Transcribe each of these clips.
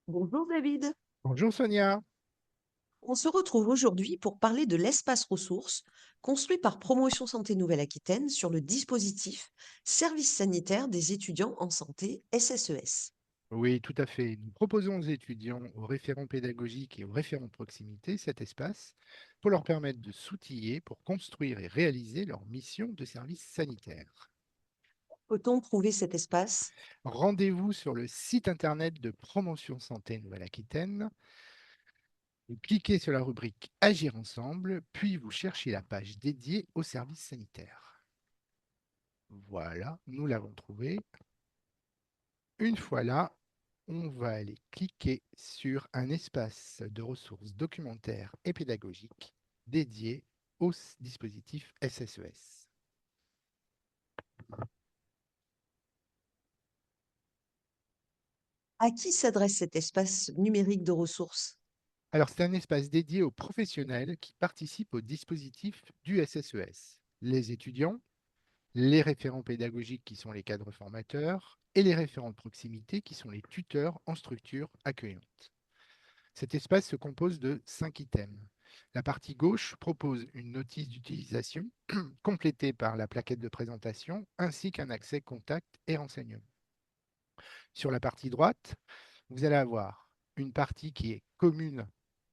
Bonjour David. Bonjour Sonia. On se retrouve aujourd'hui pour parler de l'espace ressources construit par Promotion Santé Nouvelle-Aquitaine sur le dispositif Service sanitaire des étudiants en santé SSES. Oui, tout à fait. Nous proposons aux étudiants, aux référents pédagogiques et aux référents de proximité cet espace pour leur permettre de s'outiller pour construire et réaliser leur mission de service sanitaire. Peut-on trouver cet espace? Rendez-vous sur le site internet de Promotion Santé Nouvelle-Aquitaine. Vous cliquez sur la rubrique Agir ensemble, puis vous cherchez la page dédiée au service sanitaire. Voilà, nous l'avons trouvé. Une fois là, on va aller cliquer sur un espace de ressources documentaires et pédagogiques dédié au dispositif SSES. À qui s'adresse cet espace numérique de ressources? Alors, c'est un espace dédié aux professionnels qui participent au dispositif du SSES. Les étudiants, les référents pédagogiques qui sont les cadres formateurs et les référents de proximité qui sont les tuteurs en structure accueillante. Cet espace se compose de 5 items. La partie gauche propose une notice d'utilisation complétée par la plaquette de présentation ainsi qu'un accès contact et renseignements. Sur la partie droite, vous allez avoir une partie qui est commune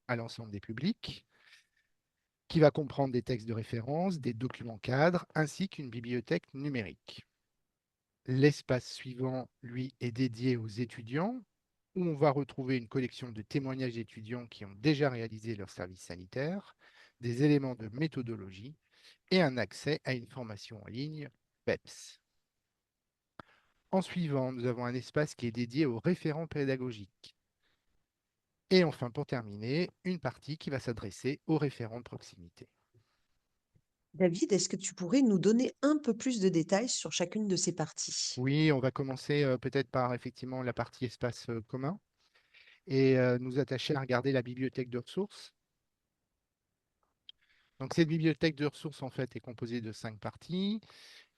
à l'ensemble des publics, qui va comprendre des textes de référence, des documents cadres ainsi qu'une bibliothèque numérique. L'espace suivant, lui, est dédié aux étudiants, où on va retrouver une collection de témoignages d'étudiants qui ont déjà réalisé leur service sanitaire, des éléments de méthodologie et un accès à une formation en ligne PEPS. En suivant, nous avons un espace qui est dédié aux référents pédagogiques. Et enfin, pour terminer, une partie qui va s'adresser aux référents de proximité. David, est-ce que tu pourrais nous donner un peu plus de détails sur chacune de ces parties? Oui, on va commencer peut-être par effectivement la partie espace commun et nous attacher à regarder la bibliothèque de ressources. Donc cette bibliothèque de ressources en fait est composée de 5 parties.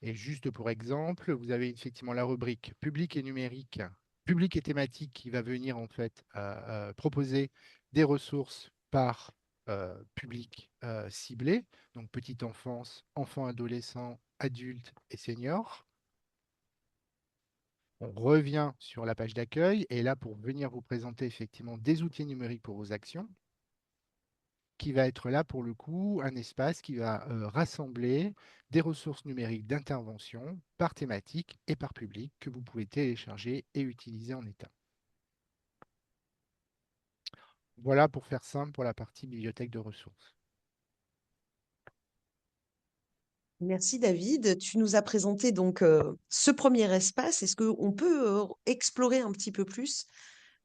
Et juste pour exemple, vous avez effectivement la rubrique public et numérique, public et thématique qui va venir en fait proposer des ressources par public ciblé, donc petite enfance, enfants, adolescents, adultes et seniors. On revient sur la page d'accueil et là pour venir vous présenter effectivement des outils numériques pour vos actions, qui va être là pour le coup un espace qui va rassembler des ressources numériques d'intervention par thématique et par public que vous pouvez télécharger et utiliser en état. Voilà pour faire simple pour la partie bibliothèque de ressources. Merci David. Tu nous as présenté donc ce premier espace. Est-ce qu'on peut explorer un petit peu plus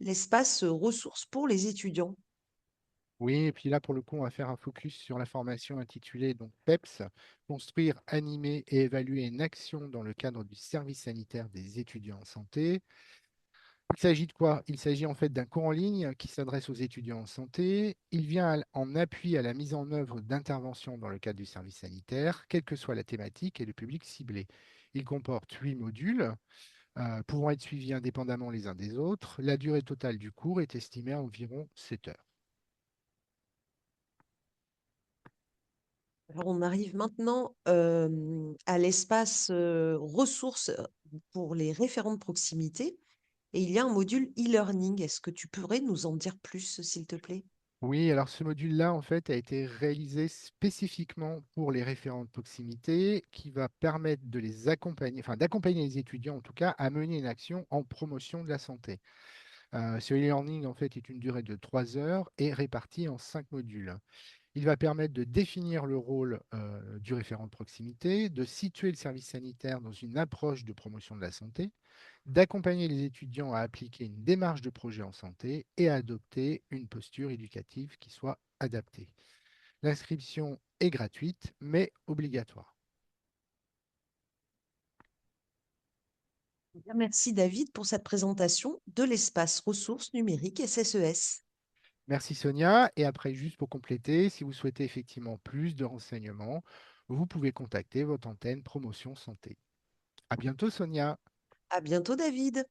l'espace ressources pour les étudiants? Oui, et puis là pour le coup, on va faire un focus sur la formation intitulée donc PEPS, construire, animer et évaluer une action dans le cadre du service sanitaire des étudiants en santé. Il s'agit de quoi? Il s'agit en fait d'un cours en ligne qui s'adresse aux étudiants en santé. Il vient en appui à la mise en œuvre d'interventions dans le cadre du service sanitaire, quelle que soit la thématique et le public ciblé. Il comporte 8 modules pouvant être suivis indépendamment les uns des autres. La durée totale du cours est estimée à environ 7 heures. Alors on arrive maintenant à l'espace ressources pour les référents de proximité et il y a un module e-learning. Est-ce que tu pourrais nous en dire plus, s'il te plaît? Oui, alors ce module-là, en fait, a été réalisé spécifiquement pour les référents de proximité qui va permettre de les accompagner, enfin d'accompagner les étudiants en tout cas à mener une action en promotion de la santé. Ce e-learning, en fait, est une durée de 3 heures et répartie en 5 modules. Il va permettre de définir le rôle du référent de proximité, de situer le service sanitaire dans une approche de promotion de la santé, d'accompagner les étudiants à appliquer une démarche de projet en santé et à adopter une posture éducative qui soit adaptée. L'inscription est gratuite, mais obligatoire. Bien, merci David pour cette présentation de l'espace ressources numériques SSES. Merci Sonia. Et après, juste pour compléter, si vous souhaitez effectivement plus de renseignements, vous pouvez contacter votre antenne promotion santé. À bientôt Sonia. À bientôt David.